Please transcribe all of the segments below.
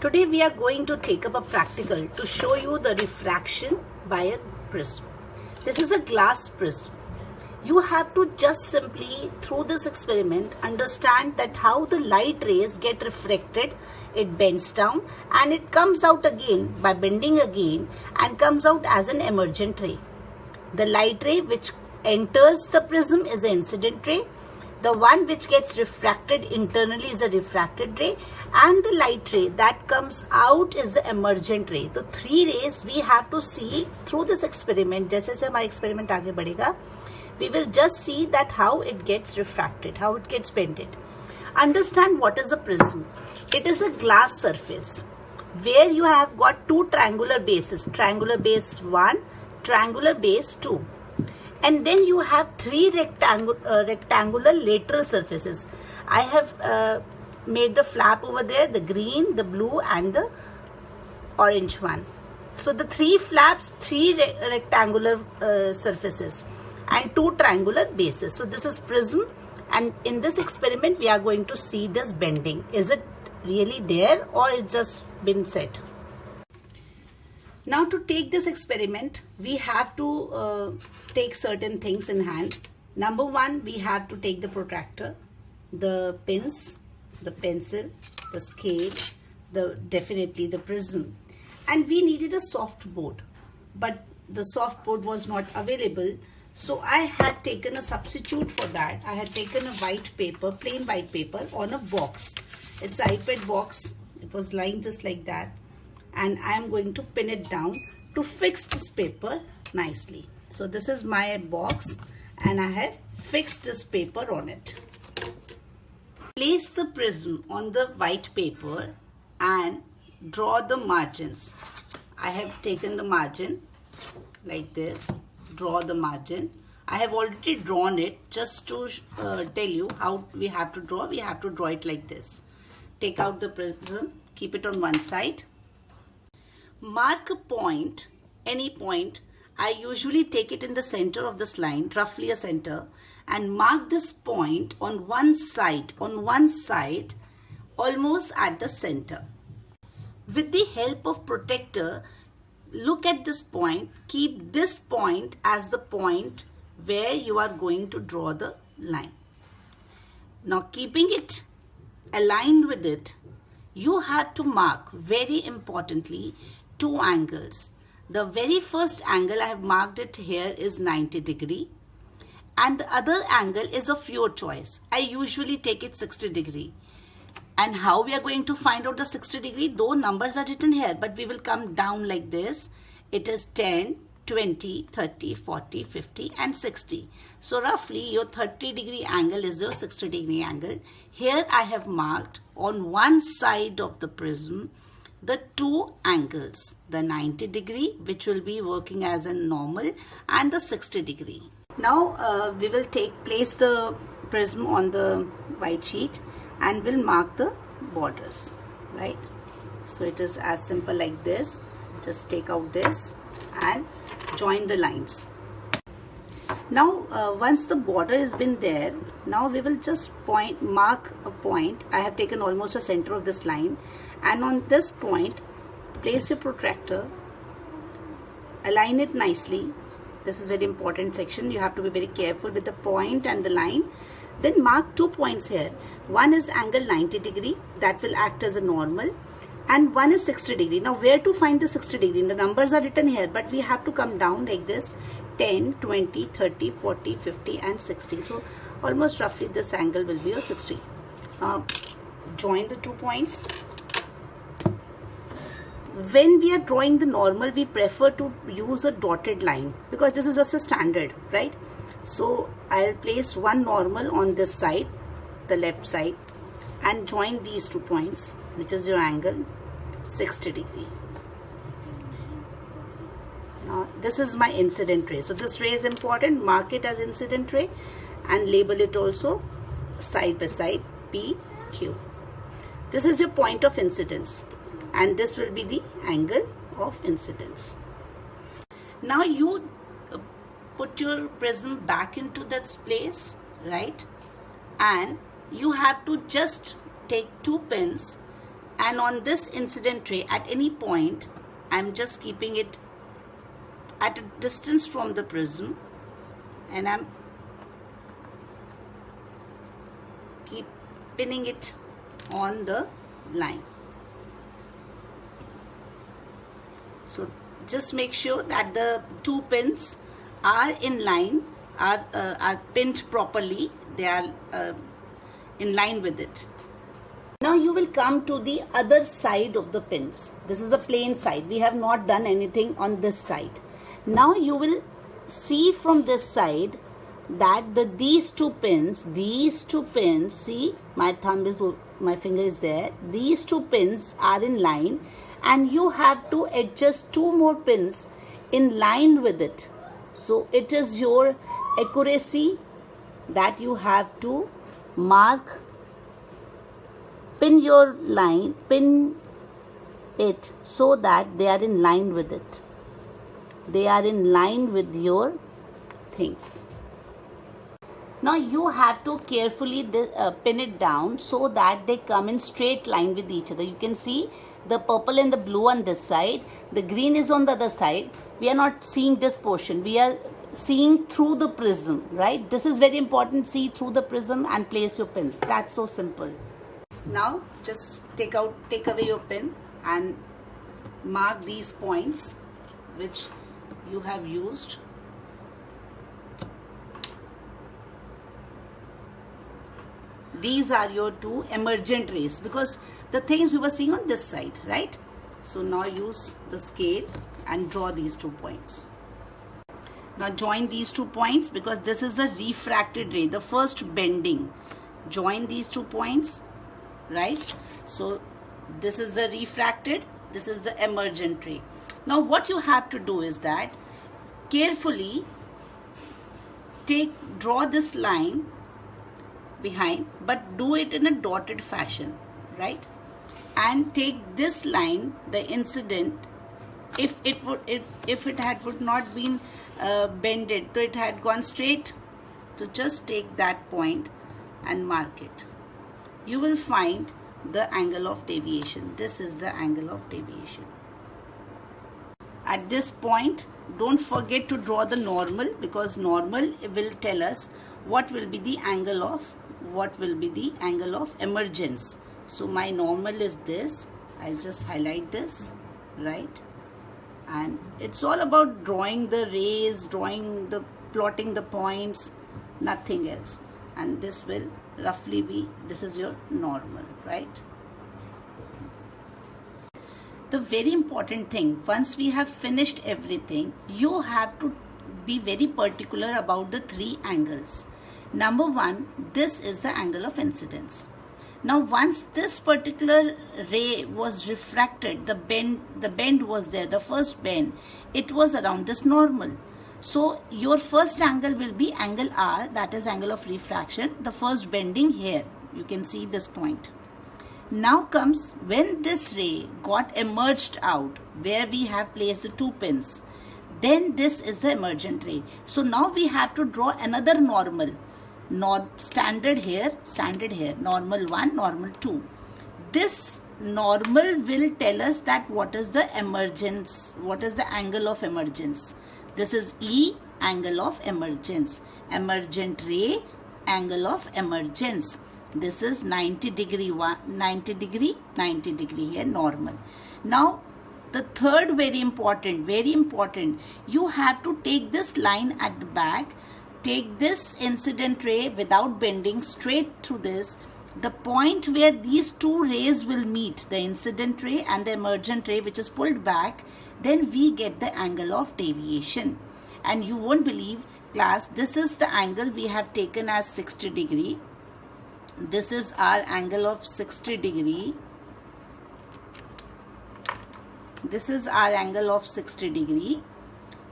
Today we are going to take up a practical to show you the refraction by a prism. This is a glass prism. You have to just simply through this experiment understand that how the light rays get refracted, it bends down and it comes out again by bending again and comes out as an emergent ray. The light ray which enters the prism is an incident ray. The one which gets refracted internally is a refracted ray, and the light ray that comes out is the emergent ray. The three rays we have to see through this experiment. जैसे से हमारा experiment आगे बढ़ेगा, we will just see that how it gets refracted, how it gets bended. Understand what is a prism. It is a glass surface where you have got two triangular bases, triangular base 1, triangular base 2. And then you have three rectangular lateral surfaces. I have made the flap over there, the green, the blue and the orange one. So the three flaps, three rectangular surfaces and two triangular bases. So this is prism, and in this experiment we are going to see this bending. Is it really there or it's just been set? Now to take this experiment, we have to take certain things in hand. Number one, we have to take the protractor, the pins, the pencil, the scale, definitely the prism. And we needed a soft board, but the soft board was not available. So I had taken a substitute for that. I had taken a white paper, plain white paper on a box. It's an iPad box. It was lying just like that. And I am going to pin it down to fix this paper nicely. So this is my box and I have fixed this paper on it. Place the prism on the white paper and draw the margins. I have taken the margin like this, draw the margin. I have already drawn it just to tell you how we have to draw. We have to draw it like this. Take out the prism, keep it on one side. Mark a point, any point. I usually take it in the center of this line, roughly a center, and mark this point on one side, almost at the center. With the help of protractor, look at this point, keep this point as the point where you are going to draw the line. Now keeping it aligned with it, you have to mark, very importantly, two angles. The very first angle I have marked it here is 90 degree, and the other angle is of your choice. I usually take it 60 degree. And how we are going to find out the 60 degree? Though numbers are written here, but we will come down like this. It is 10, 20, 30, 40, 50 and 60. So roughly your 30 degree angle is your 60 degree angle. Here I have marked on one side of the prism the two angles, the 90 degree which will be working as a normal and the 60 degree. Now we will place the prism on the white sheet and we'll mark the borders, right? So it is as simple like this. Just take out this and join the lines. Now once the border has been there, now we will just mark a point. I have taken almost the center of this line, and on this point place your protractor, align it nicely. This is very important section. You have to be very careful with the point and the line. Then mark 2 points here. One is angle 90 degree, that will act as a normal, and one is 60 degree. Now where to find the 60 degree? The numbers are written here, but we have to come down like this: 10, 20, 30, 40, 50 and 60. So almost roughly this angle will be your 60. Join the 2 points. When we are drawing the normal, we prefer to use a dotted line because this is just a standard, right? So I'll place one normal on this side, the left side, and join these 2 points, which is your angle 60 degree. Now this is my incident ray. So this ray is important. Mark it as incident ray and label it also side by side PQ. This is your point of incidence, and this will be the angle of incidence. Now you put your prism back into that place, right? And you have to just take 2 pins and on this incident ray at any point I'm just keeping it at a distance from the prism, and I'm keep pinning it on the line. So just make sure that the two pins are in line, are pinned properly, they are in line with it. Now you will come to the other side of the pins. This is the plain side. We have not done anything on this side. Now you will see from this side that these two pins, see my finger is there, these two pins are in line, and you have to adjust two more pins in line with it. So it is your accuracy that you have to mark, pin your line, pin it so that they are in line with it. They are in line with your things. Now you have to carefully pin it down so that they come in straight line with each other. You can see the purple and the blue on this side, the green is on the other side. We are not seeing this portion, we are seeing through the prism, right? This is very important. See through the prism and place your pins. That's so simple. Now just take away your pin and mark these points which you have used. These are your two emergent rays, because the things you were seeing on this side, right? So now use the scale and draw these 2 points. Now join these 2 points, because this is a refracted ray, the first bending. Join these 2 points, right? So this is the refracted, this is the emergent ray. Now what you have to do is that carefully draw this line behind, but do it in a dotted fashion, right? And take this line, the incident, if it would not been bended, so it had gone straight, so just take that point and mark it. You will find the angle of deviation. This is the angle of deviation. At this point, don't forget to draw the normal, because normal will tell us what will be the angle of emergence. So my normal is this. I'll just highlight this, right? And it's all about drawing the rays, plotting the points, nothing else. And this will roughly be, this is your normal, right? The very important thing, once we have finished everything, you have to be very particular about the 3 angles. Number 1, this is the angle of incidence. Now once this particular ray was refracted, the bend was there, the first bend, it was around this normal. So your first angle will be angle R, that is angle of refraction, the first bending here. You can see this point. Now comes when this ray got emerged out, where we have placed the 2 pins, then this is the emergent ray. So now we have to draw another normal. Standard here, normal 1, normal 2. This normal will tell us that what is the emergence, what is the angle of emergence. This is E, angle of emergence. Emergent ray, angle of emergence. This is 90 degree, 90 degree, 90 degree here, normal. Now the third very important, you have to take this line at the back, take this incident ray without bending straight through this, the point where these 2 rays will meet, the incident ray and the emergent ray, which is pulled back, then we get the angle of deviation. And you won't believe, class, this is the angle we have taken as 60 degree. This is our angle of 60 degree. This is our angle of 60 degree.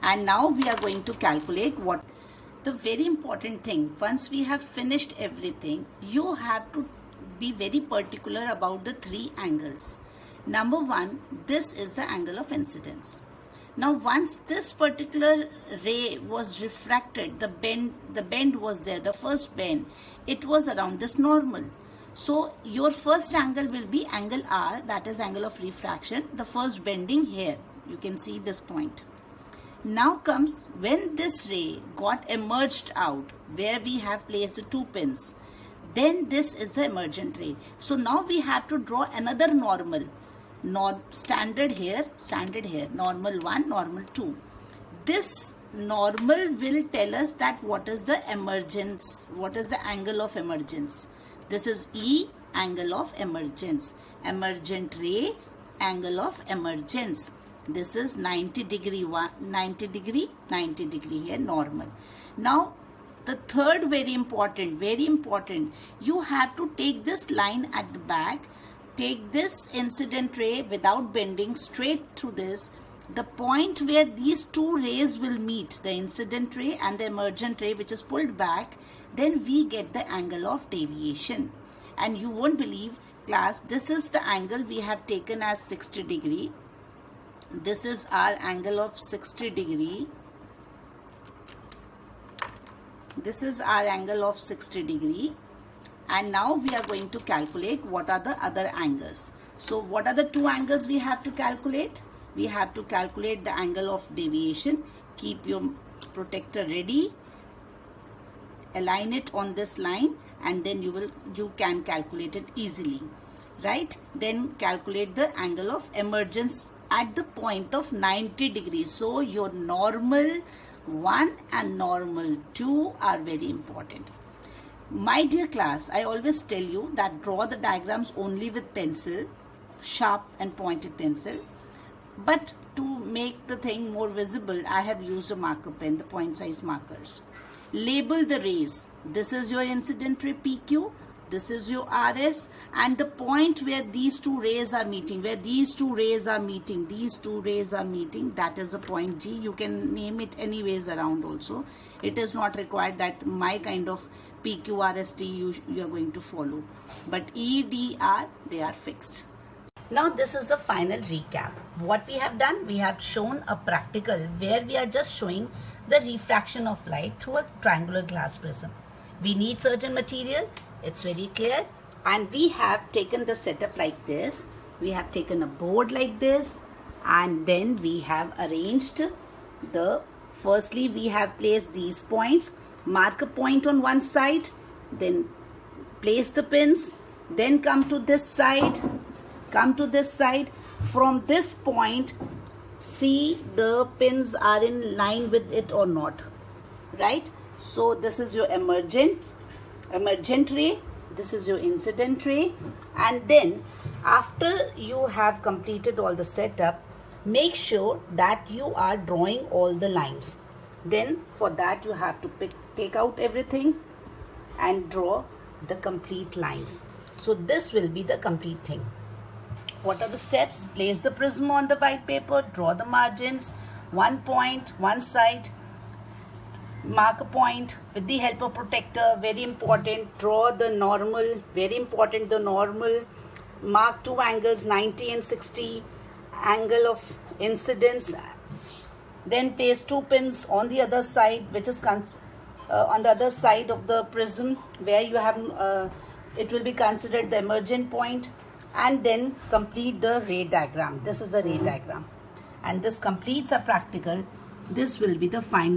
And now we are going to calculate what. The very important thing, once we have finished everything, you have to be very particular about the 3 angles. Number 1, this is the angle of incidence. Now once this particular ray was refracted, the bend was there, the first bend, it was around this normal. So your first angle will be angle R, that is angle of refraction, the first bending here. You can see this point. Now comes when this ray got emerged out, where we have placed the 2 pins. Then this is the emergent ray. So now we have to draw another normal. Standard here, normal 1, normal 2. This normal will tell us that what is the emergence, what is the angle of emergence. This is E, angle of emergence. Emergent ray, angle of emergence. This is 90 degree, 90 degree, 90 degree here, normal. Now, the third very important, you have to take this line at the back, take this incident ray without bending straight through this. The point where these 2 rays will meet, the incident ray and the emergent ray, which is pulled back, then we get the angle of deviation. And you won't believe, class, this is the angle we have taken as 60 degree. This is our angle of 60 degree. This is our angle of 60 degree. And now we are going to calculate what are the other angles. So what are the 2 angles we have to calculate? We have to calculate the angle of deviation. Keep your protector ready. Align it on this line and then you can calculate it easily. Right? Then calculate the angle of emergence at the point of 90 degrees. So your normal 1 and normal 2 are very important. My dear class, I always tell you that draw the diagrams only with pencil, sharp and pointed pencil. But to make the thing more visible, I have used a marker pen, the point size markers. Label the rays. This is your incident ray PQ. This is your RS, and the point where these 2 rays are meeting, that is the point G. You can name it anyways around also. It is not required that my kind of PQRST you are going to follow. But E, D, R, they are fixed. Now this is the final recap. What we have done, we have shown a practical where we are just showing the refraction of light through a triangular glass prism. We need certain material, it's very clear, and we have taken the setup like this. We have taken a board like this, and then we have arranged firstly we have placed these points. Mark a point on one side, then place the pins, then come to this side. From this point, see the pins are in line with it or not, right? So this is your emergent ray, this is your incident ray, and then after you have completed all the setup, make sure that you are drawing all the lines. Then for that you have to take out everything and draw the complete lines. So this will be the complete thing. What are the steps? Place the prism on the white paper, draw the margins, 1 point, one side, mark a point with the help of protector, very important. Draw the normal, very important, the normal. Mark 2 angles, 90 and 60, angle of incidence. Then place 2 pins on the other side, which is on the other side of the prism, where you have it will be considered the emergent point. And then complete the ray diagram. This is the ray diagram, and this completes a practical. This will be the final.